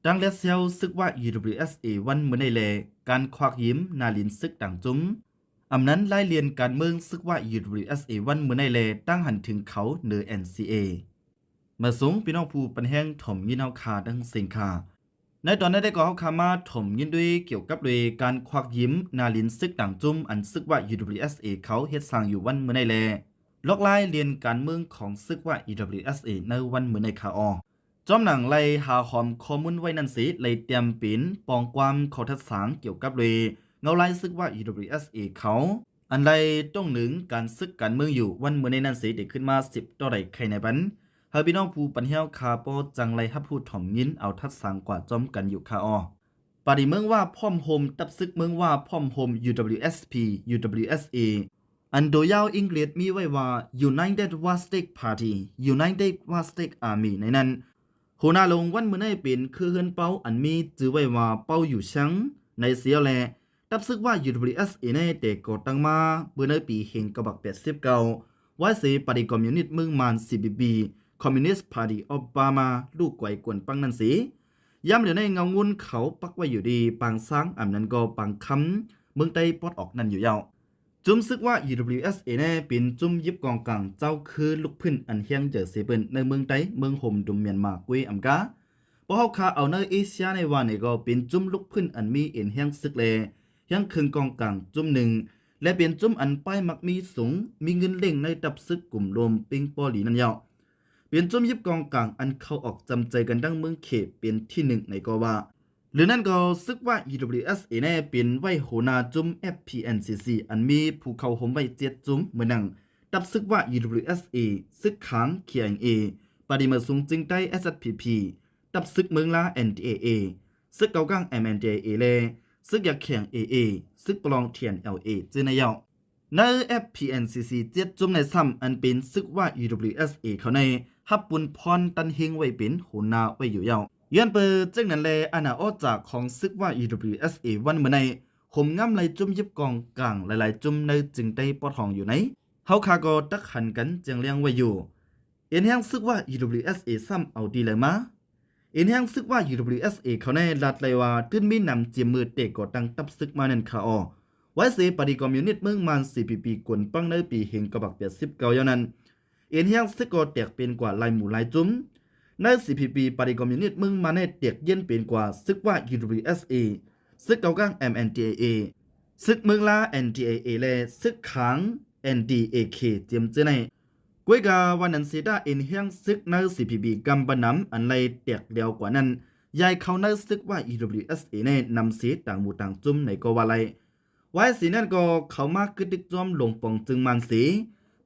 ดังและเซลซึกว่า UWSA วันเมื่อในแลการควักยิ้มนาลินซึกต่างจุ้มอำนั้นไล่เลียนการเมืองซึกว่า UWSA วันเมื่อในแลตั้งหันถึงเขาเนอ NCA มาสูงพี่น้องผู้ปันแห้งถมยินเอาคาดังสิงคาในตอนนั้นได้ก็เขาคามาถมยินด้วยเกี่ยวกับด้วยการควักยิ้มนาลินซึกต่างจุ้มอันซึกว่า UWSA เขาเฮ็ดสร้างอยู่วันเมื่อในแลลอกไล่เรียนการเมืองของซึกว่า UWSA ในวันเมื่อในคาออจอมหนังไล่หาหอมข้อมูลไว้นั่นสิไล่เตรียมปินปองความขอทัดสางเกี่ยวกับเลยเงาไล่ซึกว่า UWSA เขาอันไรต้องหนึ่งการซึกการเมืองอยู่วันเมื่อในนั่นสิเด็กขึ้นมา10ต่อใดใครในบันเฮาพี่น้องผู้ปันเฮียวคาโปจังไรฮับพูดถ่อมยินเอาทัดสางกว่าจอมกันอยู่คาออปาดิเมืองว่าพ่อมโฮมตับซึกเมืองว่าพ่อมโฮม UWSP UWSA อันโดยาวอังกฤษมีไว้ว่า United Wastek Party United Wastek Army ในนั้นหัวหน้าลงวันเมื่อในเป็นคือเฮือนเป้าอันมีจื่อไว้ว่าเป้าอยู่ชังในเสียวแลตับซึกว่า UWSA ในแต่ก่อตั้งมาเมื่อในปีเฮงกบัก89ว่าเสปฏิคอมมิวนิสต์เมืองมาน CPB Communist Party of Burma ลูกไกวกวนปังนั่นสิย้ำเหลือในเงางุนเขาปักไว้อยู่ดีปางซ้างอำนั้นก็ปางคำเมืองใต้ปอดออกนั่นอยู่ยาวจุ่มซึกว่า UWSA แน่เป็นจุ่มยิบกองกลางเจ้าคือลูกพื้นอันเฮียงเจอเสเปินในเมืองใต้เมืองโฮมดุมเมียนมากุยอำกาพอเฮาคาเอาในเอเชียในวันนี้ก็เป็นจุ่มลูกพื้นอันมีเอ็นเฮียงซึกเลเฮียงคึงกองกลางจุ่มหนึ่งและเป็นจุ่มอันป้ายมักมีสูงมีเงินเล่งในตับซึกกลุ่มรวมปิงปอหลีนั่นยาวเป็นจุ่มยิบกองกลางอันเข้าออกจำใจกันดังเมืองเขตเป็นที่หนึ่งในก็ว่าหรือนั่นก็ซึกว่า UWSA แน่เป็นไว้โหนาจุม FPNCC อันมีภูเขาหมไว้7จุมเหมือนนังตับซึกว่า UWSA ซึกขัง KIA ปฏิมาสูงจึงได้ SSPP ตับซึกเมืองลา NDAA ซึกเกากัง MNDAA เลซึกอยากแข่ง AA ซึกปลองเทียน LA จื้อนายาวใน FPNCC 7จุมในซ้ำอันเป็นซึกว่า UWSA เขาในฮับปุนพรตันเฮงไว้เป็นโหนาไว้อยู่ยาวย้อนเปิดจึงนั้นแลอาณาออกจากของซึกว่า UWSA วันเมื่อในขมง่ำไหลจุ่มยิบกองกลางหลายๆจุ่มในจึงได้ปอดห้องอยู่ไหนเฮาคาก็ตักหันกันจึงเลี้ยงไว้อยู่เอ็นแห้งซึกว่า UWSA ซ้ำเอาดีเลยมาเอ็นแห้งซึกว่า UWSA เขาในลัดเลยว่าตื้นมีนำเจียมมือเตะก่อตั้งตับซึกมานั่นคาออไว้เสปฏิคอมมิวนิสต์เมืองมัน CPP กวนปังในปีเฮงกบัก89ยานั้นเอ็นแห้งซึกก็แตกเป็นกว่าลายหมู่ลายจุ่มใน CPP ปฏิคอมมิวนิสต์มึงมาในเตียกเย็นเป็นกว่าซึกว่า UWSA ซึกเกากัง MNDAA ซึกเมืองลา NDAA และซึกขัง NDAK เจียมเจในกวยกาวันนั้นเสดาเอ็นเฮียงซึกใน CPP กำบนำอันไรเตียกเดียวกว่านั้นยายเขาในซึกว่า UWSA ในนำเสียต่างหมู่ต่างจุ่มในกว่าไรไว้สีนั่นก็เขามากกึดดิกจอมลงปองจึงมันสี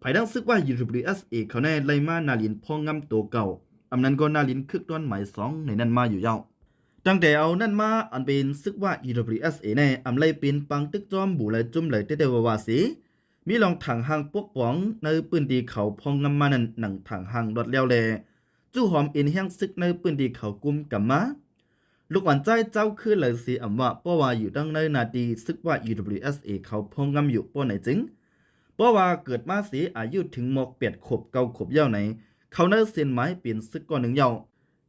ภายดังซึกว่า UWSA เขาในไลมานาลินพองงำตัวเก่าอำนั้นก็นาลินคึกต้นหมาย2ในนั้นมาอยู่ยาวตั้งแต่เอานั่นมาอันเป็นซึกว่า UWSA ในอำไลเป็นปังตึกจอมบูเลยจุ่มเลยเตวาสีมีลองถังหางปวกป๋องในปืนดีเขาพองงำมานั้นหนังถังหางรถเลี้ยวแลจู่หอมเอ็นแห้งซึกในปืนดีเขากุมกับมาลูกหวานใจเจ้าคือเลยสีอำว่าป้อว่าอยู่ดังในนาดีซึกว่า UWSA เขาพองงำอยู่ป้อไหนจึงป้อว่าเกิดมาสีอายุถึงหมอก8 ขวบ 9 ขวบเย้าไหนเขาเนื้อเส้นไม้เปลี่ยนซึกก้อนหนึ่งเย้า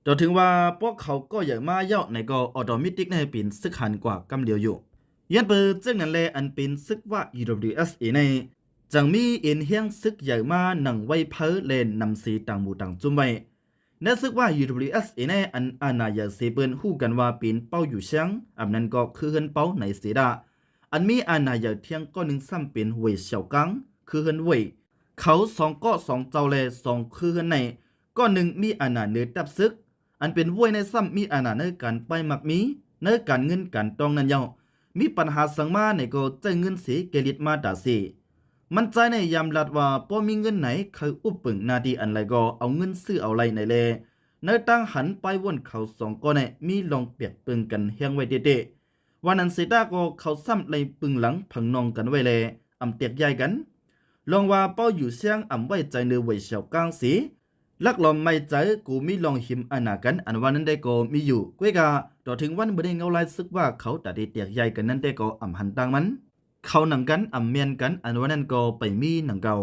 จนถึงว่าพวกเขาก็อยากมาเย้าในก็ออโตเมติกในเปลี่ยนซึกหันกว่ากำเดียวอยู่ยันเปิดจึงนั้นแลอันเป็นซึกว่า UWSA ในจังมีเอ็นเฮียงซึกใหญ่มาหนังไว้เพอเลนนำสีต่างหมู่ต่างจุ่มไว้ในซึกว่า UWSA ในอันอาณาอยากเสเปินหู้กันว่าเป็นเป้าอยู่เชียงอันนั้นก็คือเฮินเป้าในเสดาอันมีอาณาอยากเทียงก้อนหนึ่งซ้ำเป็นเว่ยเฉากังคือเฮินเว่ยเขา2ก็2เจ้าแล2คือในก็หนึ่งมีอาณาเนื้อตับซึกอันเป็นว้ยในซ้ำมีอาณาเนื้อการไปมักมีเนื้อการเงินการตองนั้นเยามีปัญหาสังมาในก็ใจเงินเสียเกลิดมาด่าเสียมันใจในยามลัดว่าพอมีเงินไหนเคยอุปปึงนาดีอันไรก็เอาเงินซื้อเอาไรในเลเนื้อตั้งหันไปวนเขา2ก็ในมีลองเปียกปึงกันเฮียงไว้เด็ดๆวันนั้นเสดาก็เขาซ้ำในปึงหลังพังนองกันไว้เลยอำเตียกใหญ่กันลองว่าเป้าอยู่เสียงอำไว้ใจเนื้อไว้เฉากลางสีลักลอมไม่ใจกูมีลองหิมอนากันอันวันนั้นได้ก็มีอยู่ก้วยกาต่อถึงวันบ่ได้เงาลายซึกว่าเขาตัดเตียกใหญ่กันนั้นได้ก็อำหันตังมันเขาหนังกันอำเมียนกันอันวันนั้นก็ไปมีหนังเก่า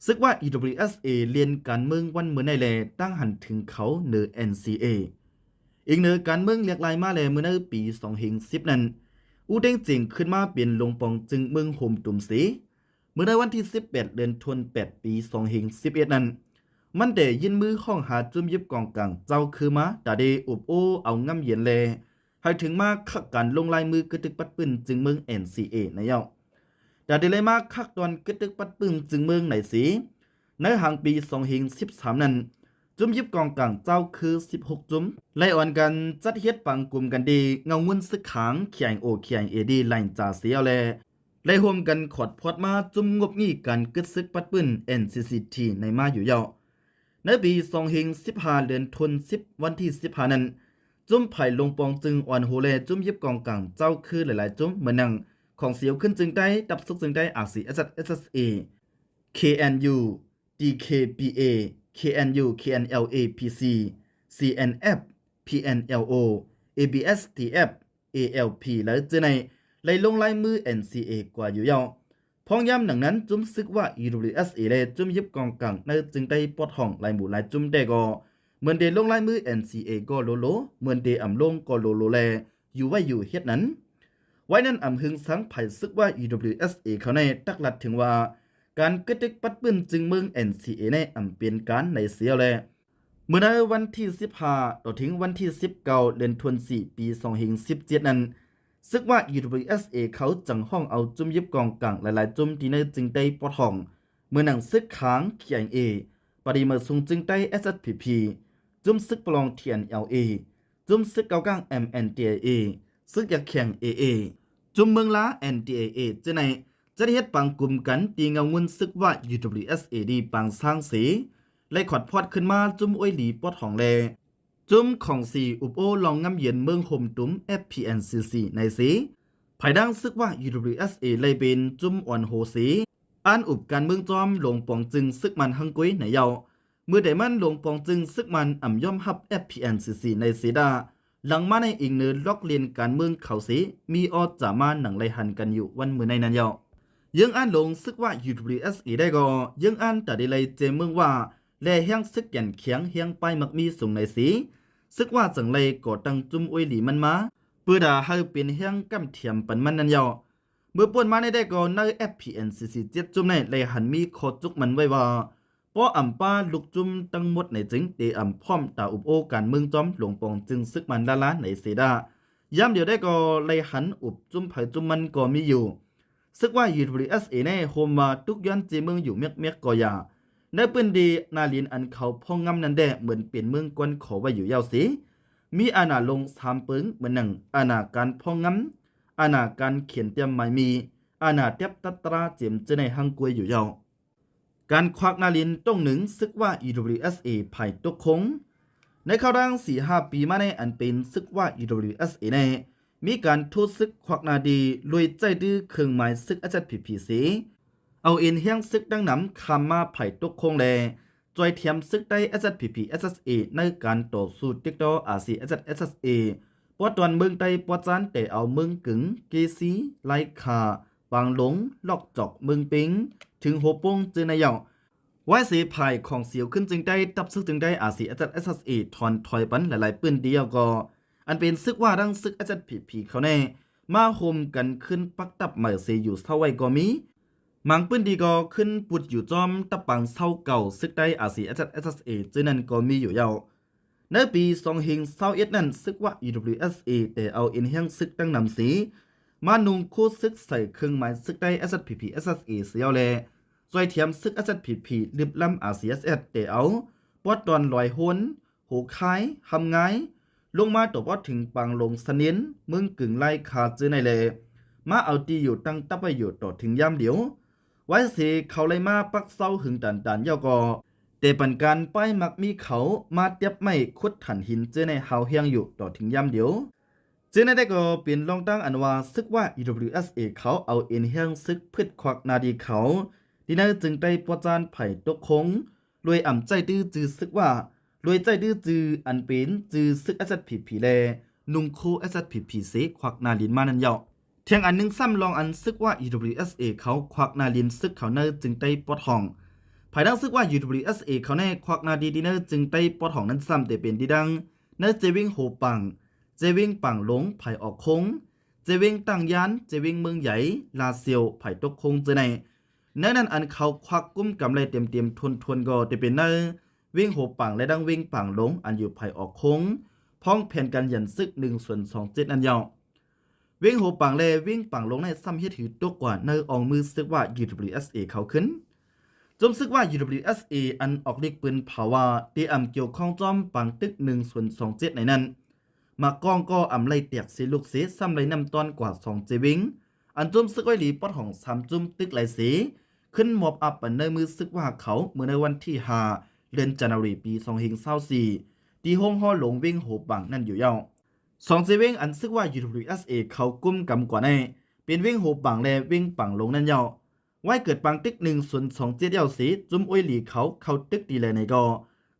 ซึกว่า EWSA เรียนการเมืองวันเมื่อในแลตั้งหันถึงเขาเนื้อ NCA อีกเนื้อการเมืองเรียกลายมาเลยเมื่อในปี2010นั้นอูเด้งจิงขึ้นมาเป็นลงปองจึงเมืองโฮมตุ่มสีเมื่อในวันที่18เดือนธันวาคมปี2011นั้นมันได้ยินมือห้องหาจุ่มยิบกองกลางเจ้าคือมาแต่ได้อุบโอเอาง่ำเย็นเลยให้ถึงมาคักกันลงลายมือกระตึกปัดปืนจึงเมือง NCA ในเย้าแต่ได้เลยมาคักตอนกระตึกปัดปืนจึงเมืองไหนสีในหางปี2013นั้นจุ่มยิบกองกลางเจ้าคือ16จุ่มไล่อ่อนกันจัดเฮ็ดปังกลุ่มกันดีเงามุนซึกขางเขียงโอเขียงเอดีไล่จ่าเสียวแลไล่รวมกันขอดพอดมาจุ่มงบงี้กันกึดซึกปัดปืน NCCT ในมาอยู่เย้าในปี2015เดือนธันวาคมวันที่15นั้นจุ่มไผ่ลงปองจึงอ่อนโหเลจุ่มยิบกองกลางเจ้าคือหลายๆจุ่มเหมือนนังของเสียวขึ้นจึงได้ดับซุกจึงได้อาซีSSA KNU DKBA KNU KNLA PC CNF PNLO ABSTF ALP และเจในไล่ลงลายมือ NCA กว่าอยู่ยาวพองย้ำหนังนั้นจุ่มซึกว่า EWSA เลยจุ่มยิบกองกลางในจึงได้ปลดห้องลายหมู่ลายจุ่มได้ก็เหมือนเดลงลายมือ NCA ก็โลโลเหมือนเดอ่ำลงก็โลโลแลอยู่ไว้อยู่เฮ็ดนั้นไว้นั้นอ่ำหึงสังไผ่ซึกว่า EWSA เขาในตักหลัดถึงว่าการกระตึกปัดปืนจึงเมือง NCA ในอ่ำเปลี่ยนการในเสียแลเมื่อในวันที่15ต่อถึงวันที่19เดือนธันวาคมปี2017นั้นซึกว่า EWSA เขาจังห้องเอาจุ่มยิบกองกลางหลายๆจุ่มที่ในจึงได้ปลดห้องเมื่อหนังซึกค้างเขียง A ปฏิมาทรงจึงได้ SSPP จุ่มซึกปลอง TNLA จุ่มซึกเกาก้าง MNDAA ซึกอยากแข่ง AA จุ่มเมืองล้า NDAA จะในจะได้เฮ็ดปังกลุ่มกันตีเงาเงินซึกว่า UWSA ดีปังสร้างสีไล่ขอดพอดขึ้นมาจุ่มอ้อยหลีปอดของแลจุ่มของสีอุบโอลองงำเย็นเมืองโฮมตุ้ม FPNCC ในสีภายดังซึกว่า UWSA ไล่เป็นจุ่มอ่อนโหสีอ่านอุบการเมืองจอมหลวงปองจึงซึกมันหังกุ้ยในเยาเมื่อได้มันหลวงปองจึงซึกมันอ่ำย่อมฮับ FPNCC ในสีดาหลังมาในอีกเนินล็อกเลียนการเมืองเขาสีมีออดจามาหนังไล่หันกันอยู่วันมือในนั้นเยายังอ่านลงซึกว่า UWSA ได้ก็ยังอ่านแต่ได้เลยเจเมืองว่าแลเฮียงซึกยันเขียงเฮียงไปมักมีส่งในสีซึกว่าจังเลยก่อตั้งจุ่มอ้อยหลีมันมาเพื่อด่าให้เป็นเฮียงกำเทียมปันมันนั่นยาวเมื่อป่วนมาในได้ก็ใน FPNCC 7จุ่มในเลยหันมีโคจุกมันไว้ว่าป้ออ่ำป้าลูกจุ่มตั้งหมดในจึงเตอ่ำพร้อมตาอุบโอการเมืองจอมหลวงปองจึงซึกมันละล้านในเสดาย้ำเดี๋ยวได้ก็เลยหันอุบจุ่มไผ่จุ่มมันก็มีอยู่ซึกว่า UWSA ในโฮมมาทุกย้อนเจเมืองอยู่เมียกก็อย่าในปืนดีนาลินอันเขาพ่องงำนันแดเหมือนเปลี่ยนเมืองกวนขอไว้อยู่ยาวสิมีอาณาลง3ปึงเหมือนหนังอาณาการพ่องงำอาณาการเขียนเตรียมหมายมีอาณาเตียบตัตราเจียมเจในหังกวยอยู่ยาวการควักนาลินต้องหนึ่งซึกว่า EWSA ไผ่ตกคงในข่าวดัง 4-5 ปีมาในอันเป็นซึกว่า EWSA ในมีการทูตซึกควักนาดีลุยใจดื้อเครื่องหมายซึกอาจารย์ผีสีเอาเอ็นเฮียงซึกดังน้ำคำมาไผ่ตกคงแลจอยเทียมซึกได้ SSPP SSA ในการต่อสู้ติ๊กดอRC SSA ปวดตอนเมืองใต้ปวดจานแต่เอาเมืองกึ๋งเกซีไลคาปางหลงลอกจอกเมืองปิงถึงโหปงจือนายาไว้เสียภายของเสียวขึ้นจึงได้ตับซึกจึงได้RC SSA ถอนถอยปันหลายๆปืนเดียวก็อันเป็นซึกว่าดังซึก SSPP เขาแน่มาโฮมกันขึ้นปักตับเหมือเสียอยู่เท่าไว้ก็มีมังปืนดีก็ขึ้นปุดอยู่จอมตะปังเศร้าเก่าซึกได้RC SSA จึงนั้นก็มีอยู่ยาวในปี2021นั้นซึกว่า EWSA แต่เอาเอ็นเฮียงซึกตั้งนำสีมานุงคู่ซึกใส่เครื่องหมายซึกได้ SSPP SSA เสียวแลซอยเทียมซึก SSPP ลิบล้ำRCSS แต่เอาปอดตอนลอยโหนโหคายหำงายลงมาตบว่าถึงปังลงสนินมึงกึ่งไล่ขาดจื้อในเลมาเอาตีอยู่ตั้งตับไปอยู่ต่อถึงย่ำเดียวไว้สิเขาเลยมาปักเศร้าหึงดันยาวกอแต่ปันการป้ายมักมีเขามาเตียบไม่คุดถันหินจื้อในเฮาเฮียงอยู่ต่อถึงย่ำเดียวจื้อในได้ก็เปลี่ยนลองตั้งอันว่าซึกว่า EWSA เขาเอาเอ็นเฮียงซึกพืชควักนาดีเขาดีนั้นจึงได้ปวดจานไผ่ตกคงรวยอ่ำใจดื้อจื้อซึกว่ารวยใจดื้อจื้ออันเป็นจื้อซึกSSPPแลนุงโค SSPP เสควักนาลินมานั่นยาวเทียงอันนึงซ้ำลองอันซึกว่า EWSA เขาควักนาลินซึกเขาเนอจึงได้ปอดห้องภายดังซึกว่า EWSA เขาแน่ควักนาดีดีเนอจึงได้ปอดห้องนั้นซ้ำแต่เป็นดีดัง เนื้อเจวิงโหปังเจวิงปังหลงไผ่ออกคงเจวิงตั้งยันเจวิงเมืองใหญ่ลาเซียวไผ่ตกคงเจในเนื้อนั้นอันเขาควักกุ้มกำไรเต็มทวนก็จะเป็นเนื้อวิ่งโหปังและดังวิ่งปังหลงอันอยู่ไผ่ออกคงพ้องแผ่นกันหยันซึก1/27อันยาววิ่งโหปังและวิ่งปังหลงในซ้ำเฮ็ดถือตกกว่าเนื้ออองมือซึกว่า UWSA เขาขึ้นจมซึกว่า UWSA อันออกฤทธิ์ปืนภาวะที่อำเกี่ยวข้องจอมปังตึก1/27ในนั้นมากองก็อำไล่เตียกสีลูกเสียซ้ำไล่นำตอนกว่า2เจวิงอันจมซึกไว้หลีปอดของ3จุ่มตึกไหลสีขึ้นมอบอับปันในมือซึกว่าเขาเมื่อในวันที่5เดือนจันทร์ปี2524ที่ห้องห่อหลงวิ่งโหปังนั่นอยู่ยาว2เจวิงอันซึกว่า UWSA เขากุ้มกำกว่าในเป็นวิ่งโหปังและวิ่งปังหลงนั่นยาวไว้เกิดปังตึก1/27ยาวสีจุ่มอ้อยหลีเขาตึกดีเลยในก็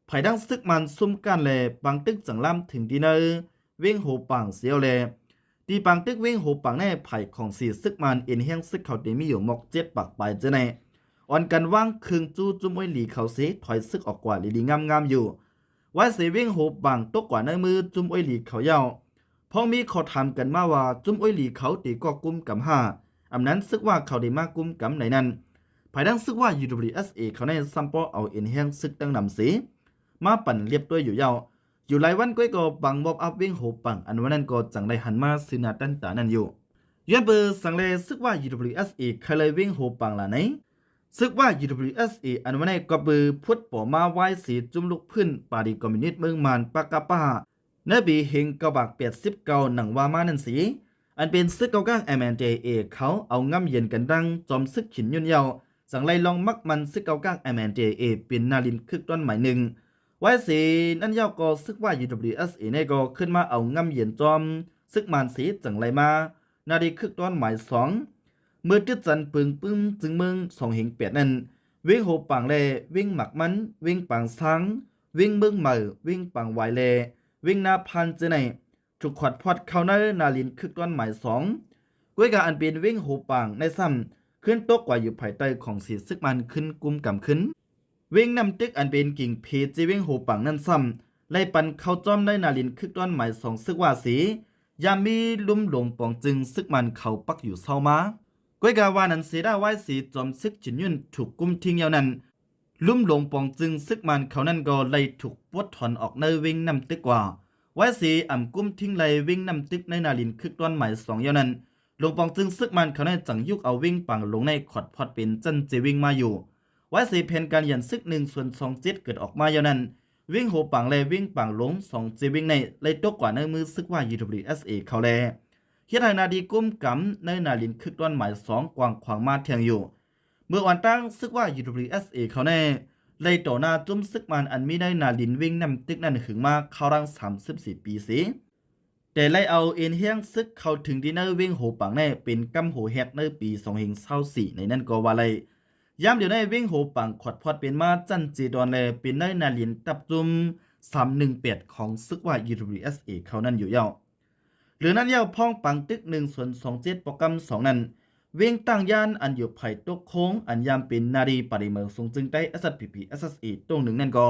ไผ่ดังซึกมันซุ่มกันแลปังตึกจังล่ำถึงดีเนอร์วิ่งโหปังเสียวแลตีปังตึกวิ่งโหปังแน่ไผ่ของสีซึกมันเอ็นแห้งซึกเขาเดมีอยู่หมอก7ปักปลายเจในอ่อนกันว่างคืงจู้จุ่มอ้อยหลีเขาสีถอยซึกออกกว่าลีงามอยู่ไว้เสียวิ่งโหปังตกกว่าในมือจุ่มอ้อยหลีเขายาวพอมีเขาทำกันมาว่าจุ่มอ้อยหลีเขาตีก็กุ้มกำ5อำนั้นซึกว่าเขาได้มากุ้มกำไหนนั้นภายดังซึกว่า UWSA เขาในซัมปอเอาเอ็นแห้งซึกตั้งนำสีมาปั่นเรียบด้วยอยู่ยาวอยู่หลายวันก้อยก็บังบอบอัพวิ่งโหปังอันวันนั้นก็จังได้หันมาซื้อนาตันตานั่นอยู่ย้อนเบอร์สังเลซึกว่า UWSA เคยเลยวิ่งโหปังล่ะไหนซึกว่า UWSA อันวันนั้นก็เบอร์พุทธป่อมาไว้สีจุ่มลูกพื้นปาดีคอมมิวนิสต์เมืองมานปากกาป้าเนบีเฮงกบัก89หนังว่ามานั่นสีอันเป็นซึกเก่าก้าง MNJA เขาเอาง่ำเย็นกันดังจอมซึกขินยุ่นยาวสังไลลองมักมันซึกเก่าก้าง MNJA เป็นนาลินคึกต้นหมายหนึ่งไว้สีนั่นยาวก็ซึกว่า UWSA ในก็ขึ้นมาเอาง่ำเย็นจอมซึกมันสีจังไรมานาดีคึกต้นหมาย2เมื่อจุดจันปึงจึงเมือง2เฮง8นั้นวิ่งโหปังเลวิ่งหมักมันวิ่งปังซังวิ่งเมืองเหมอวิ่งปังไวเลวิ่งนาพันเจไหนถูกขวัดพอดเข้าในนาลินคึกต้นหมาย2ก้วยกาอันเป็นวิ่งโหปังในซ้ำขึ้นตกกว่าอยู่ภายใต้ของสีซึกมันขึ้นกุมกำขึ้นวิ่งนำตึกอันเป็นกิ่งเพจีวิ่งโหปังนั่นซ้ำไล่ปันเข้าจอมในนาลินคึกต้นหมาย2ซึกว่าสียามมีลุ่มหลงปองจึงซึกมันเขาปักอยู่เศร้ามาก้วยกาวานันเสียได้ไว้สีจอมซึกจินยุ่นถูกกุมทิ้งยาวนั้นลุ่มหลงปองจึงซึกมันเขานั่นก็เลยถูกปวดถอนออกในวิ่งนำตึกกว่าไว้สีอ่ำกุ้มทิ้งเลยวิ่งนำตึกในนาลินคึกต้นหมาย2ยาวนั้นหลวงปองจึงซึกมันเขาในจังยุกเอาวิ่งปังลงในขอดพอดเป็นจันเจวิ่งมาอยู่ไว้สีเพนการยันซึก1/27เกิดออกมาอย่างนั้นวิ่งโหปังเลยวิ่งปังลง2เจวิ่งในเลยตกกว่าในมือซึกว่า UWSA เขาแลเฮ็ดให้นาดีกุ้มกำในนาลินคึกต้นหมาย2กว้างขวางมาเทียงอยู่เมื่อวันตั้งซึกว่า UWSA เขาแน่เลยต่อหน้าจุ่มซึกมันอันมีในนาลินวิ่งนำตึกนั้นหึงมาเข้ารัง34ปีสิแต่ไล่เอาเอ็นเฮียงซึกเข้าถึงดีเนอร์วิ่งโหปังแน่เป็นกำโหแฮกในปี2024ในนั้นก็ว่าเลยย้ำเดี๋ยวในวิ่งโหปังขอดพอดเป็นมาจันจีดอนแลเป็นในนาลินตับจุ่ม318ของซึกว่า UWSA เขานั่นอยู่ยาวหรือนั้นยาวพ่องปังตึก1/27โปรแกรม2นั้นวิ่งตั้งยานอันอยู่ไผ่ตกโค้งอันยามเป็นนาดีปริเมืองทรงจึงได้ SPP SSE ตรงหนึ่งนั่นก็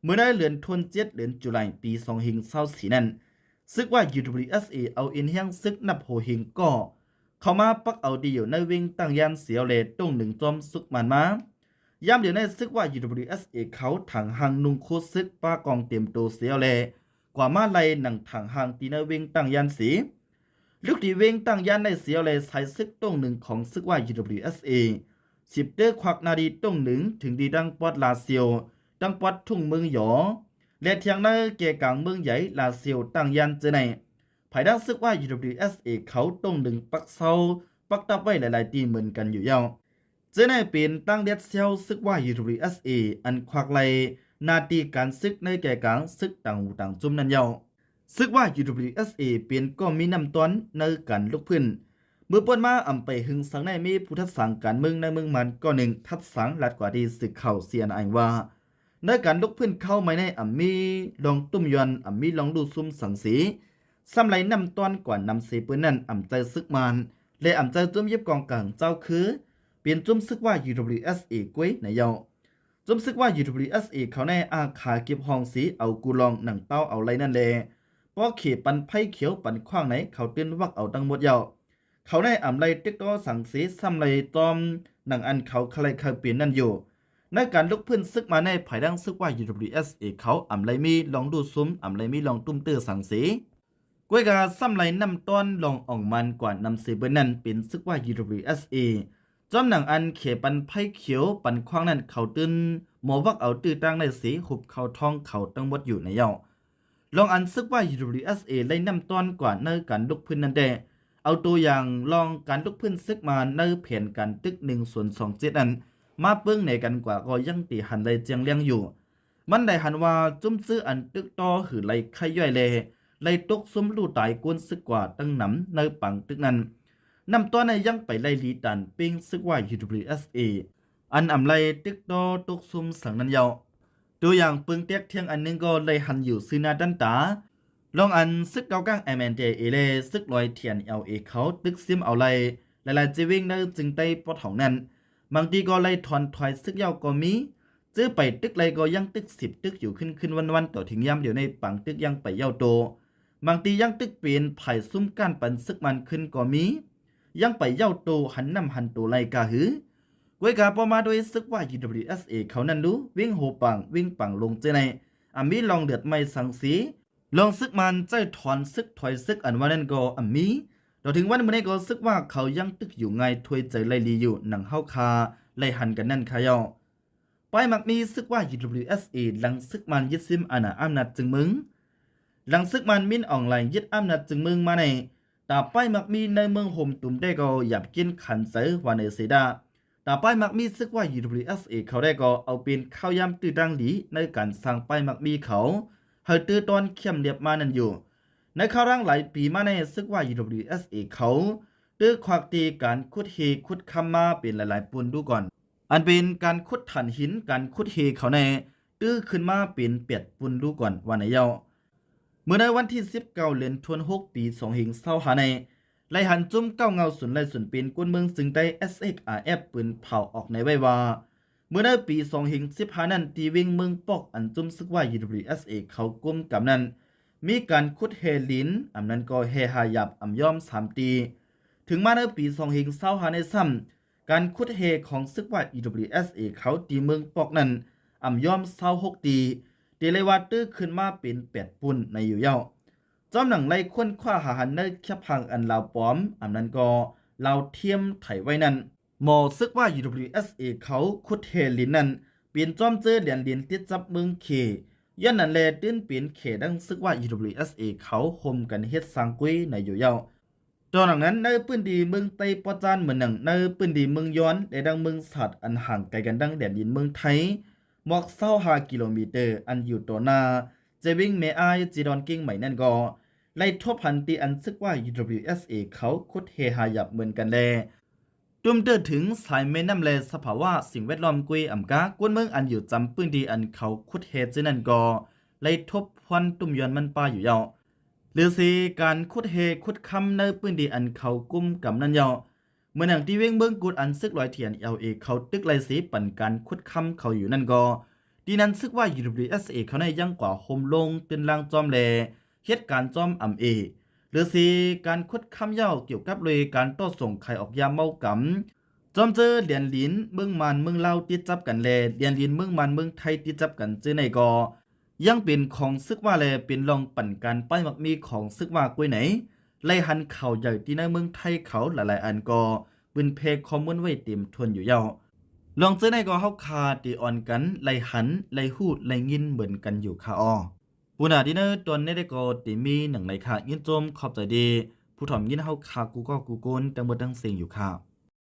เมื่อได้เดือนธันวาคมเดือนตุลาคมปี2024นั้นซึกว่า UWSA เอาอินเฮียงซึกนับโหหิงก็เข้ามาปักเอาดีอยู่ในวิ่งตั้งยานเสียวเลตรงหนึ่งจอมซึกมันมาย้ำเดี๋ยวในซึกว่า UWSA เขาถังหังนุงโคซึกป้ากองเตรียมตัวเสียวเลกว่ามาไลหนังถังหังตีในวิ่งตั้งยานสีลูกที่วิ่งตั้งยานในเสียวเลยใส่ซึกตรงหนึ่งของซึกว่า UWSA 10เตอร์ควักนาดีตรงหนึ่งถึงดีดังปอดลาเซียวดังปอดทุ่งเมืองหยอและเทียงในเกกลางเมืองใหญ่ลาเซียวตั้งยานเจไหนภายดังซึกว่า UWSA เขาตรงหนึ่งปักเซาปักตับไว้หลายๆตีเหมือนกันอยู่ยาวเจไหนเป็นตั้งเด็ดเซียวซึกว่า UWSA อันควักไลนาตีการซึกในแก่กลางซึกต่างหูต่างจุ่มนั่นยาวซึกว่า UWSA เป็นก็มีนำตอนในการลุกพื้นเมื่อปนมาอำไปหึงสังในมีผู้ทัดสังการเมืองในเมืองมันก็หนึ่งทัดสังลัดกว่าดีสึกเข่าเสียนอ้างว่าในการลุกพื้นเข้าไม่ในมีลองตุ้มยอนมีลองดูซุ่มสังสีซ้ำไหลนำตอนกว่านำเสปืนนั่นใจซึกมันและใจจุ่มเย็บกองกลางเจ้าคือเปลี่ยนจุ่มซึกว่า UWSA กวยในเยา จมซึกว่า UWSA เขาในอาคาเก็บห้องสีเอากูลองหนังเต้าเอาไรนั่นแลป้อเขปันไพ่เขียวปันขว้างไหนเขาตื้นวักเอาตั้งหมดยาวเขาได้อ่ำไรติ๊กโตสังสีซ้ำไรตอมหนังอันเขาใครเคยเปลี่ยนนั่นอยู่ในการลุกพื้นซึกมาในภายดังซึกว่า UWSA เขาอ่ำไรมีลองดูซุ้มอ่ำไรมีลองตุ้มเตื้อสังสีกวยกาซ้ำไรนำต้นลองอ่องมันกว่านำเสเบนั่นเป็นซึกว่า UWSA จอมหนังอันเขปันไพ่เขียวปันขว้างนั้นเขาตื้นหมอวักเอาตื้อตั้งในสีหุบเขาทองเขาตั้งหมดอยู่ในเย้าลองอันซึกว่า UWSA ไล่นำต้นกว่าในการลุกพื้นนั่นแดเอาตัวอย่างลองการลุกพื้นซึกมาในแผนการตึก1/27อันมาเปิ้งในกันกว่าก็ยังตีหันไลเจียงเลี้ยงอยู่มันได้หันว่าจุ้มซื้ออันตึกต่อหือไลไข่ย่อยเลไลตกซุ้มลู่ตายกวนซึกกว่าตั้งหนำในปังตึกนั้นนำตัวในยังไปไล่ลีตันปิ้งซึกว่า UWSA อันอำไลตึกต่อตกซุ้มสังนั้นยาวตัวอย่างปึงเตียกเทียงอันนึงก็เลยหันอยู่ซื้อนาดันตาลองอันซึกเกาก้าง MNJ เอเลซึกลอยเทียน LA เขาตึกซิมเอาไลหลายๆจีวิ่งได้จึงได้ปอดของนั้นบางทีก็ไล่ถอนถอยซึกยาวก็มีซื้อไปตึกไลก็ยังตึก10ตึกอยู่ขึ้นวันต่อถึงยามเดี๋ยวในปังตึกยังไปเย้าโตบางทียังตึกเปลี่ยนไผ่ซุ่มก้านปันซึกมันขึ้นก็มียังไปเย้าโตหันนำหันโตไลกาหือกวยกาปอมาโดยซึกว่า UWSA เขานั้นรู้วิ่งโหปังวิ่งปังลงเจในมีลองเดือดไม่สังสีลองซึกมันใจถอนซึกถอยซึกอันว่านั่นก็มีเราถึงวันเมื่อไก็ซึกว่าเขายังตึกอยู่ไงถวยใจไลลีอยู่หนังเฮาคาไลหันกันนั่นขยอไปมักมีซึกว่า UWSA หลังซึกมันยึดซิมอาณาอำนาจจึงมึงหลังซึกมันมินอ่องไลยึดอำนาจจึงมึงมาในแต่ไปมักมีในเมืองโฮมตุ่มได้ก็หยับกินขันเสือวันเอเซดาแต่ป้ายมักมีซึกว่า UWSA เขาได้ก็เอาเป็นข้าวยำตื้อดังหลีในการสร้างป้ายมักมีเขาเฮอตื้อตอนเข้มเรียบมานั่นอยู่ในข้าวร่างหลายปีมาในซึกว่า UWSA เขาตื้อควักตีการขุดเฮขุดคำมาเป็นหลายๆปุ่นดูก่อนอันเป็นการขุดถ่านหินการขุดเฮเขาในตื้อขึ้นมาเป็นเปียดปุ่นดูก่อนวันในเยาเมื่อในวันที่19เดือนธันวาคมปี2565ในไล่หันจุ้มเก้าเงาสุนไล่สุนปีนกวนเมืองซึ่งได้ SXRF ปืนเผาออกในไว้ว่าเมื่อในปี2015นั้นตีวิ่งเมืองปอกอันจุ้มซึกว่า UWSA เขากุมกับนั้นมีการขุดเฮลินอันนั้นก็เฮหายับอ่ำย่อม3ตีถึงมาในปี2025ในซ้ำการขุดเฮของซึกว่า UWSA เขาตีเมืองปอกนั้นอ่ำย่อม26ตีตีเลยว่าตื้อขึ้นมาเป็น8ปุ่นในอยู่เย้าจอมหนังไล่ค้นคว้าหาหันในแคบพังอันลาวปลอมอันนั้นก็ลาวเทียมไถไว้นั่นหมอซึกว่า UWSA เขาขุดเฮลินนั้นเปลี่ยนจอมเจอเหรียญติดจับเมืองเคย้อนนั่นแลตื้นเปลี่ยนเขดังซึกว่า UWSA เขาคมกันเฮ็ดสังกุยในอยู่เย้าตอนนั้นในปืนดีเมืองไต้ปอจานเหมือนหนังในปืนดีเมืองย้อนและดังเมืองสัตว์อันห่างไกลกันดังแดนดินเมืองไทยหมอก25กิโลเมตรอันอยู่ตัวหน้าจะวิ่งเมอายจีดอนกิ้งใหม่นั่นก็ไล่ทบพันตีอันซึกว่า UWSA เขาคุดเฮหายับเหมือนกันแลตุ้มเดินถึงสายเมน้ำแลสภาวะสิ่งแวดล้อมกุยอ่ำกากวนเมืองอันอยู่จำปืนดีอันเขาคุดเฮจีนั่นก็ไล่ทบพวันตุ่มยอนมันป้าอยู่ยาวหรือสิการคุดเฮคุดคำในปืนดีอันเขากุมกับนั่นยาวเมื่อหนังที่เว้งเบิ้งกุดอันซึกลอยเทียนเอเขาตึกไล่สีปั่นการคุดคำเขาอยู่นั่นก็ดีนั้นซึกว่า UWSA เขาในยังกว่าโฮมลงตื่นลางจอมแลเหตุการณ์จอมอ่ำหรือสิการคุดคำเย้าเกี่ยวกับเลยการต่อส่งไข่ออกยาเมากำจอมเจอเหรียญลิ้นเมืองมันเมืองลาวติดจับกันแลเหรียญลิ้นเมืองมันเมืองไทยติดจับกันเจอในก็ยังเป็นของซึกว่าแลเป็นรองปั่นการป้ายมักมีของซึกว่ากล้วยไหนไล่หันเข่าใหญ่ที่ในเมืองไทยเขาหลายๆอันก็ปืนเพคคอมมอนไว้เต็มทวนอยู่เย้าลองเจอในก็เฮาคาตีอ่อนกันไล่หันไล่หูดไล่ยินเหมือนกันอยู่ค่ะอ้อปูนาดิเนอร์ตอนนี้ได้ก็ตีมีหนังในค่ะยินโจมขอบใจดีผู้ถ่อมยินเฮาคากูก็กูโกนแต่หมดทั้งเสียงอยู่ค่ะ